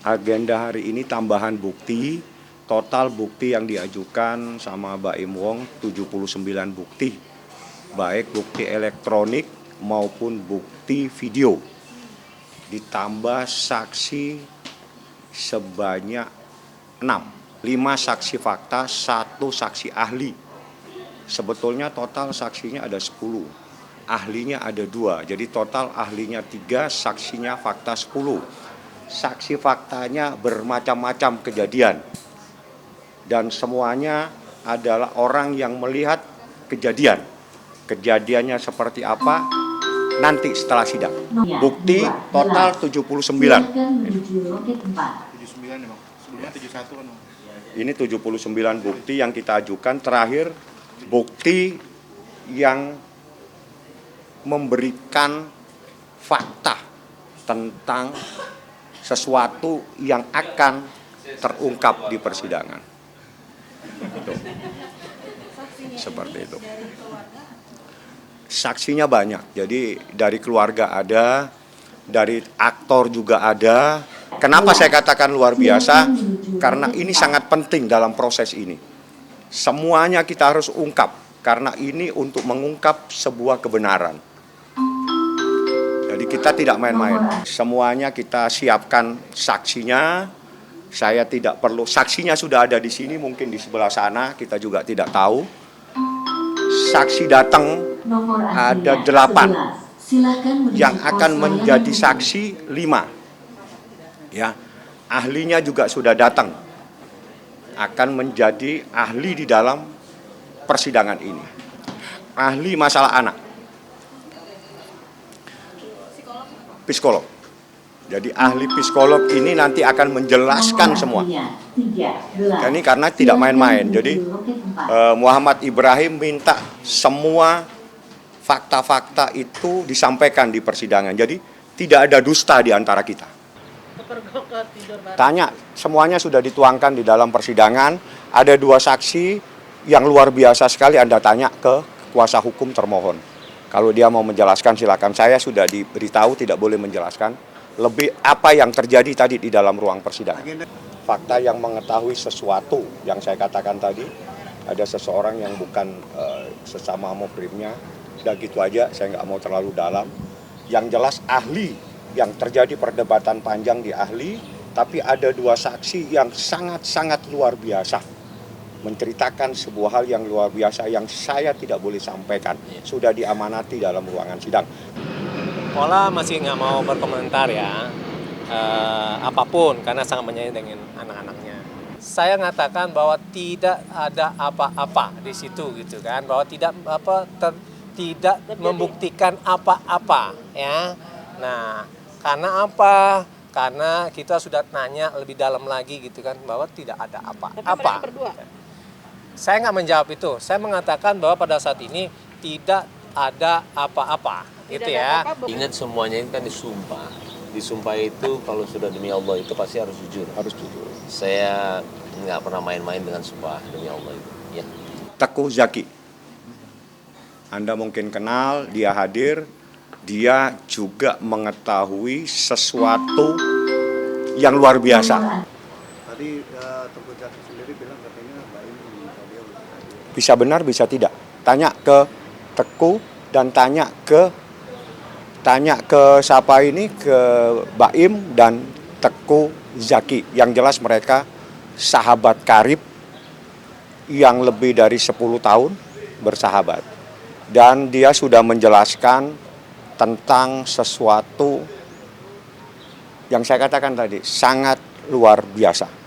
Agenda hari ini tambahan bukti, total bukti yang diajukan sama Baim Wong 79 bukti, baik bukti elektronik maupun bukti video. Ditambah saksi sebanyak 6, 5 saksi fakta, 1 saksi ahli. Sebetulnya total saksinya ada 10, ahlinya ada 2, jadi total ahlinya 3, saksinya fakta 10. Saksi faktanya bermacam-macam kejadian dan semuanya adalah orang yang melihat kejadian. Kejadiannya seperti apa nanti setelah sidang. Bukti total 79. Ini 79 bukti yang kita ajukan. Terakhir bukti yang memberikan fakta tentang sesuatu yang akan terungkap di persidangan. Tuh. Seperti itu. Saksinya banyak, jadi dari keluarga ada, dari aktor juga ada. Kenapa saya katakan luar biasa? Karena ini sangat penting dalam proses ini. Semuanya kita harus ungkap, karena ini untuk mengungkap sebuah kebenaran. Jadi kita tidak main-main. Semuanya kita siapkan saksinya. Saya tidak perlu, saksinya sudah ada di sini, mungkin di sebelah sana, kita juga tidak tahu. Saksi datang ada 8, yang akan menjadi saksi 5. Ya, ahlinya juga sudah datang, akan menjadi ahli di dalam persidangan ini. Ahli masalah anak, psikolog. Jadi ahli psikolog ini nanti akan menjelaskan semua. Ini karena tidak main-main. Jadi Muhammad Ibrahim minta semua fakta-fakta itu disampaikan di persidangan. Jadi tidak ada dusta di antara kita. Tanya, semuanya sudah dituangkan di dalam persidangan. Ada 2 saksi yang luar biasa sekali, Anda tanya ke kuasa hukum termohon. Kalau dia mau menjelaskan silakan. Saya sudah diberitahu tidak boleh menjelaskan lebih apa yang terjadi tadi di dalam ruang persidangan. Fakta yang mengetahui sesuatu yang saya katakan tadi, ada seseorang yang bukan sesama mukrimnya, udah gitu aja, saya nggak mau terlalu dalam. Yang jelas ahli, yang terjadi perdebatan panjang di ahli, tapi ada 2 saksi yang sangat-sangat luar biasa. Menceritakan sebuah hal yang luar biasa yang saya tidak boleh sampaikan. Sudah diamanati dalam ruangan sidang. Pola masih nggak mau berkomentar ya, apapun karena sangat menyayangi dengan anak-anaknya. Saya mengatakan bahwa tidak ada apa-apa di situ gitu kan, bahwa tidak membuktikan apa-apa ya. Nah, karena apa? Karena kita sudah nanya lebih dalam lagi gitu kan, bahwa tidak ada apa-apa. Saya nggak menjawab itu. Saya mengatakan bahwa pada saat ini tidak ada apa-apa, gitu ya. Ingat semuanya ini kan disumpah. Disumpah itu kalau sudah demi Allah itu pasti harus jujur. Harus jujur. Saya nggak pernah main-main dengan sumpah demi Allah itu. Ya. Teguh Zaki. Anda mungkin kenal, dia hadir. Dia juga mengetahui sesuatu yang luar biasa. Tadi Teguh Zaki sendiri bilang katanya Baim meminta dia untuk hadir. Bisa benar, bisa tidak. Tanya ke Teguh dan tanya ke siapa ini, ke Baim dan Teguh Zaki. Yang jelas mereka sahabat karib yang lebih dari 10 tahun bersahabat. Dan dia sudah menjelaskan tentang sesuatu yang saya katakan tadi sangat luar biasa.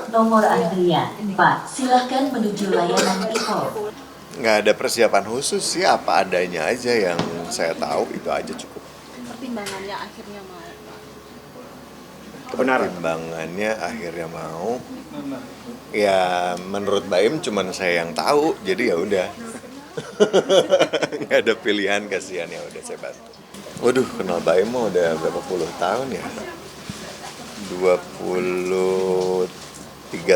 Nomor antrian, Pak. Silahkan menuju layanan e-call. Nggak ada persiapan khusus sih, apa adanya aja yang saya tahu itu aja cukup. Pertimbangannya akhirnya mau Kebenaran. Pertimbangannya akhirnya mau. Ya menurut Baim cuman saya yang tahu, jadi ya udah. Nggak ada pilihan, kasihan, ya udah saya bantu. Waduh, kenal Baim mah udah berapa puluh tahun ya? 23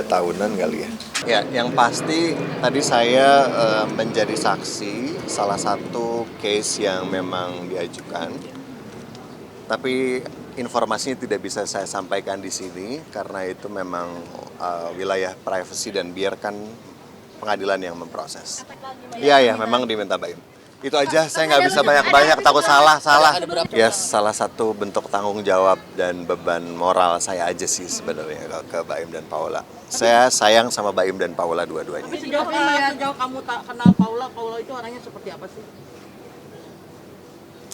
tahunan kali ya. Ya, yang pasti tadi saya menjadi saksi salah satu case yang memang diajukan. Tapi informasinya tidak bisa saya sampaikan di sini karena itu memang wilayah privasi dan biarkan pengadilan yang memproses. Iya, memang diminta Baim. Itu aja, saya nggak bisa banyak-banyak, takut salah. Ya, salah satu bentuk tanggung jawab dan beban moral saya aja sih sebenarnya ke Baim dan Paula. Saya sayang sama Baim dan Paula dua-duanya. Sejauh kamu tak kenal Paula itu orangnya seperti apa sih?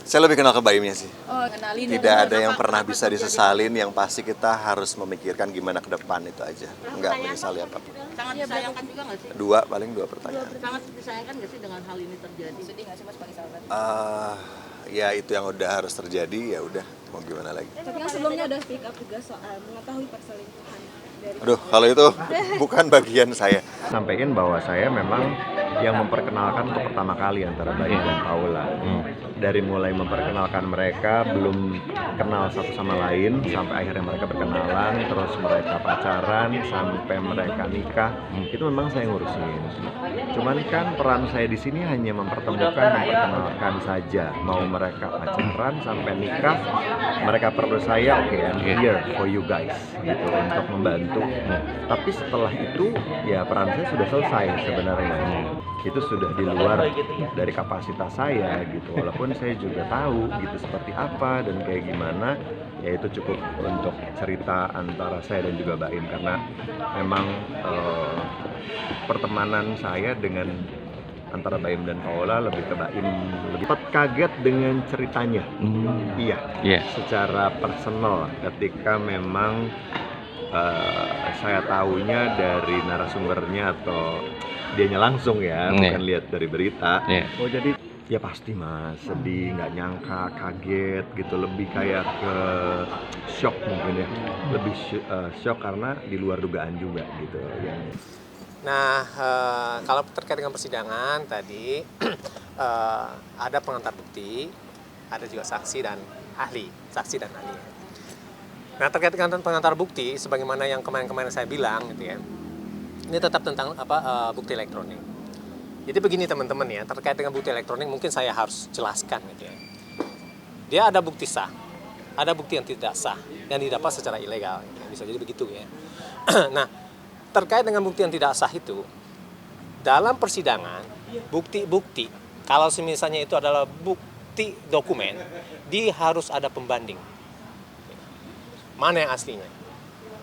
Saya lebih kenal ke Baimnya sih. Oh, kenalin. Tidak ada yang pernah bisa disesalin, yang pasti kita harus memikirkan gimana ke depan itu aja. Enggak menyesali apapun. Sangat disayangkan juga nggak sih? Paling dua pertanyaan. Sangat disayangkan nggak sih dengan hal ini terjadi? Sedih nggak sih Mas sebagai sahabat? Ya itu yang udah harus terjadi, ya udah mau gimana lagi. Tapi kan sebelumnya udah speak up juga soal mengetahui perselingkuhan dari Aduh, kalau itu bukan bagian saya. Sampaikan bahwa saya memang yang memperkenalkan untuk pertama kali antara Baim dan Paula. Dari mulai memperkenalkan mereka, belum kenal satu sama lain, sampai akhirnya mereka berkenalan, terus mereka pacaran, sampai mereka nikah, itu memang saya ngurusin. Cuman kan peran saya di sini hanya memperkenalkan saja. Mau mereka pacaran sampai nikah, mereka perlu saya, oke, I'm here for you guys, gitu, untuk membantu. Tapi setelah itu, ya peran saya sudah selesai sebenarnya. Itu sudah di luar dari kapasitas saya gitu, walaupun saya juga tahu gitu seperti apa dan kayak gimana, ya itu cukup untuk cerita antara saya dan juga Baim karena memang pertemanan saya dengan antara Baim dan Paula lebih ke Baim, lebih kaget dengan ceritanya. Iya, secara personal ketika memang saya tahunya dari narasumbernya atau dianya langsung ya, bukan lihat dari berita. Oh jadi ya pasti Mas, sedih, nggak nyangka, kaget gitu, lebih kayak ke shock mungkin ya, lebih shock karena di luar dugaan juga gitu ya. Nah, kalau terkait dengan persidangan tadi ada pengantar bukti, ada juga saksi dan ahli. Nah, terkait dengan pengantar bukti, sebagaimana yang kemarin-kemarin saya bilang, gitu ya, ini tetap tentang bukti elektronik. Jadi begini teman-teman ya, terkait dengan bukti elektronik mungkin saya harus jelaskan, gitu ya. Dia ada bukti sah, ada bukti yang tidak sah, yang didapat secara ilegal, gitu. Bisa jadi begitu ya. Nah, terkait dengan bukti yang tidak sah itu, dalam persidangan, bukti-bukti, kalau misalnya itu adalah bukti dokumen, dia harus ada pembanding. Mana yang aslinya?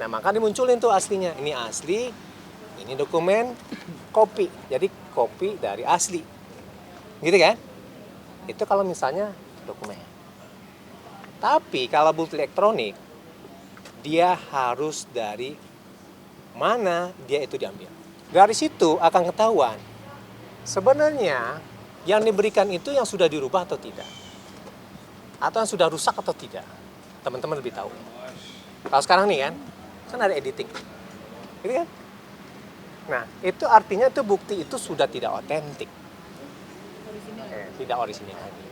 Nah, maka dimunculin tuh aslinya. Ini asli, ini dokumen, kopi. Jadi kopi dari asli. Gitu kan? Itu kalau misalnya dokumen. Tapi kalau bukti elektronik, dia harus dari mana dia itu diambil. Dari situ akan ketahuan sebenarnya yang diberikan itu yang sudah dirubah atau tidak, atau yang sudah rusak atau tidak. Teman-teman lebih tahu. Kalau sekarang nih kan ada editing, gitu kan? Nah, itu artinya itu bukti itu sudah tidak otentik, tidak orisinil lagi.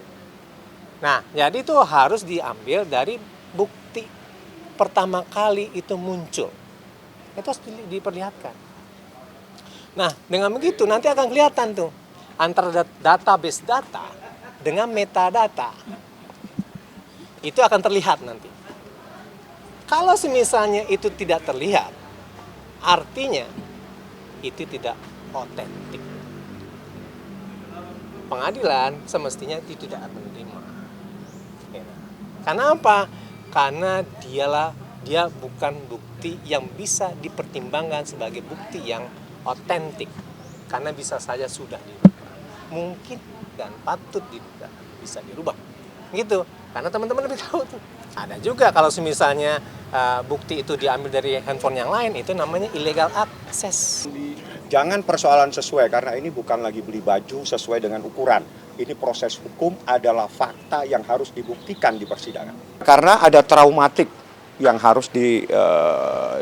Nah, jadi itu harus diambil dari bukti pertama kali itu muncul. Itu harus diperlihatkan. Nah, dengan begitu nanti akan kelihatan tuh antara database data dengan metadata. Itu akan terlihat nanti. Kalau misalnya itu tidak terlihat, artinya itu tidak otentik. Pengadilan semestinya itu tidak menerima. Karena apa? Karena dia bukan bukti yang bisa dipertimbangkan sebagai bukti yang otentik. Karena bisa saja sudah dirubah. Mungkin dan patut diduga bisa dirubah. Gitu. Karena teman-teman lebih tahu tuh. Ada juga kalau misalnya bukti itu diambil dari handphone yang lain, itu namanya illegal access. Jangan persoalan sesuai, karena ini bukan lagi beli baju sesuai dengan ukuran. Ini proses hukum adalah fakta yang harus dibuktikan di persidangan. Karena ada traumatik yang harus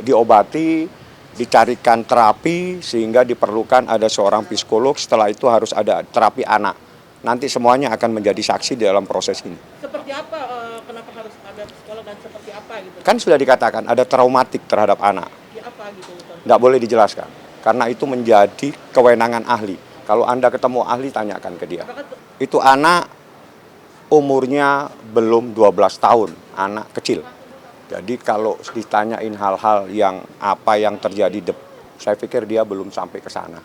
diobati, dicarikan terapi, sehingga diperlukan ada seorang psikolog. Setelah itu harus ada terapi anak. Nanti semuanya akan menjadi saksi dalam proses ini. Seperti apa? Kenapa harus ada psikolog dan seperti apa gitu? Kan sudah dikatakan ada traumatik terhadap anak. Ya, apa gitu? Nggak boleh dijelaskan, karena itu menjadi kewenangan ahli. Kalau Anda ketemu ahli, tanyakan ke dia. Itu anak umurnya belum 12 tahun, anak kecil. Jadi kalau ditanyain hal-hal yang apa yang terjadi, saya pikir dia belum sampai ke sana.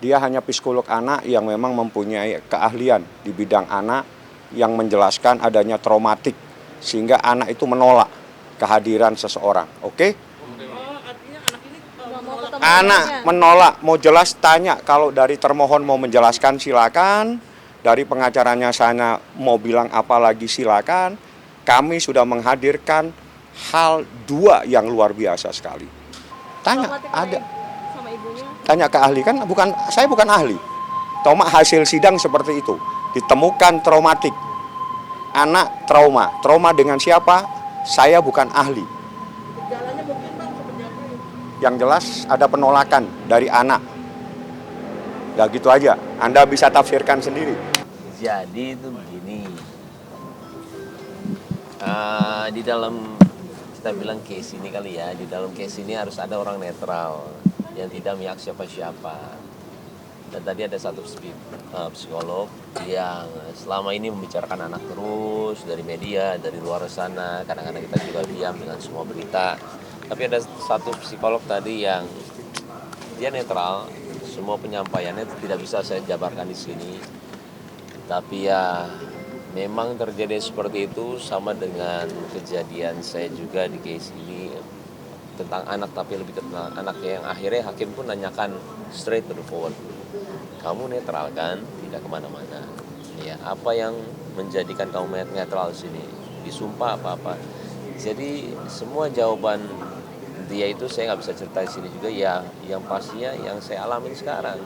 Dia hanya psikolog anak yang memang mempunyai keahlian di bidang anak yang menjelaskan adanya traumatik, sehingga anak itu menolak kehadiran seseorang. Oke? Artinya anak ini Anak menolak, mau jelas tanya. Kalau dari termohon mau menjelaskan silakan, dari pengacaranya sana mau bilang apa lagi silakan. Kami sudah menghadirkan hal dua yang luar biasa sekali. Tanya, ada. Sama ibunya. Tanya ke ahli, kan saya bukan ahli. Cuma hasil sidang seperti itu. Ditemukan traumatik. Anak trauma. Trauma dengan siapa? Saya bukan ahli. jalannya mungkin Bang seperti apa? Yang jelas ada penolakan dari anak. Ya gitu aja. Anda bisa tafsirkan sendiri. Jadi itu begini, di dalam kita bilang case ini kali ya, di dalam case ini harus ada orang netral yang tidak memihak siapa-siapa. Dan tadi ada satu psikolog yang selama ini membicarakan anak terus dari media, dari luar sana. Kadang-kadang kita juga diam dengan semua berita. Tapi ada satu psikolog tadi yang dia netral, semua penyampaiannya tidak bisa saya jabarkan di sini. Tapi ya memang terjadi seperti itu, sama dengan kejadian saya juga di case ini tentang anak, tapi lebih tentang anak yang akhirnya hakim pun nanyakan straight to the forward. Kamu netral kan? Tidak kemana-mana. Ya, apa yang menjadikan kamu netral di sini? Disumpah apa-apa. Jadi semua jawaban dia itu saya nggak bisa cerita di sini juga ya. Yang pastinya yang saya alami sekarang.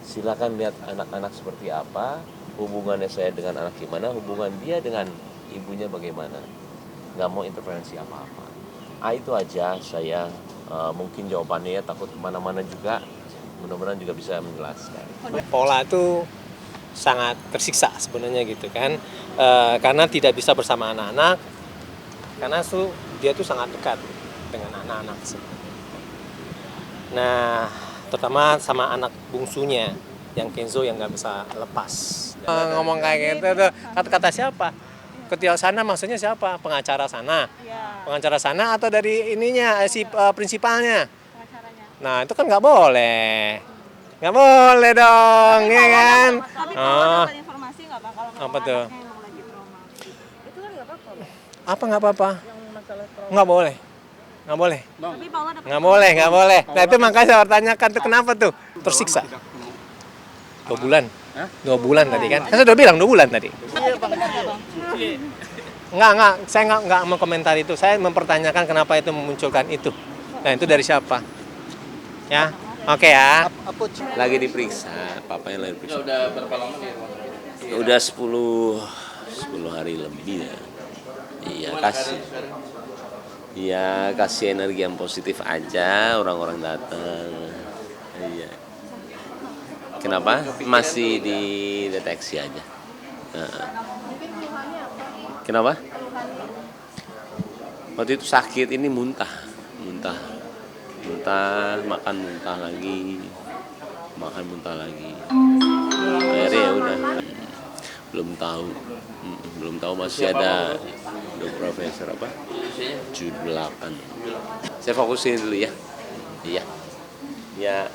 Silakan lihat anak-anak seperti apa. Hubungannya saya dengan anak gimana, hubungan dia dengan ibunya bagaimana. Nggak mau intervensi apa-apa. Itu aja saya mungkin jawabannya ya, takut kemana-mana juga. Mudah-mudahan juga bisa menjelaskan. Pola itu sangat tersiksa sebenarnya gitu kan. Karena tidak bisa bersama anak-anak. Karena dia tuh sangat dekat dengan anak-anak sebenarnya. Nah, terutama sama anak bungsunya yang Kenzo yang nggak bisa lepas. Ngomong kayak gitu tuh kata-kata siapa? Ketua sana maksudnya siapa? Pengacara sana. Iya. Pengacara sana atau dari ininya si prinsipalnya? Pengacaranya. Nah itu kan nggak boleh. Nggak boleh dong, ya kan? Tapi kalau dapat informasi nggak Bang kalau Apa tuh? anaknya emang lagi trauma. Itu kan nggak apa-apa. Bang. Apa nggak apa-apa? Nggak boleh. Nggak boleh. Tapi Paula dapat Nggak boleh, nggak boleh. Nah itu makanya saya pertanyakan tuh kenapa tuh? Tersiksa. 2 bulan. 2 bulan tadi kan? Kan saya udah bilang 2 bulan tadi. Itu benar nggak Bang? Enggak, saya enggak mengomentari itu. Saya mempertanyakan kenapa itu memunculkan itu. Nah, itu dari siapa? Ya. Oke ya. Lagi diperiksa, papanya lagi diperiksa. Udah berapa lama dia? Udah 10 hari lebih ya. Iya, kasih. Iya, kasih energi yang positif aja, orang-orang datang. Iya. Kenapa? Masih dideteksi aja. Kenapa? Waktu itu sakit, ini muntah, makan muntah lagi, akhirnya ya udah, belum tahu masih ada profesor apa, 78. Saya fokusin dulu ya, iya, ya.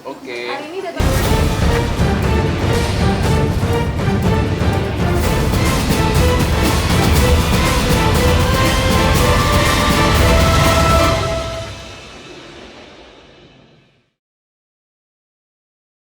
Oke.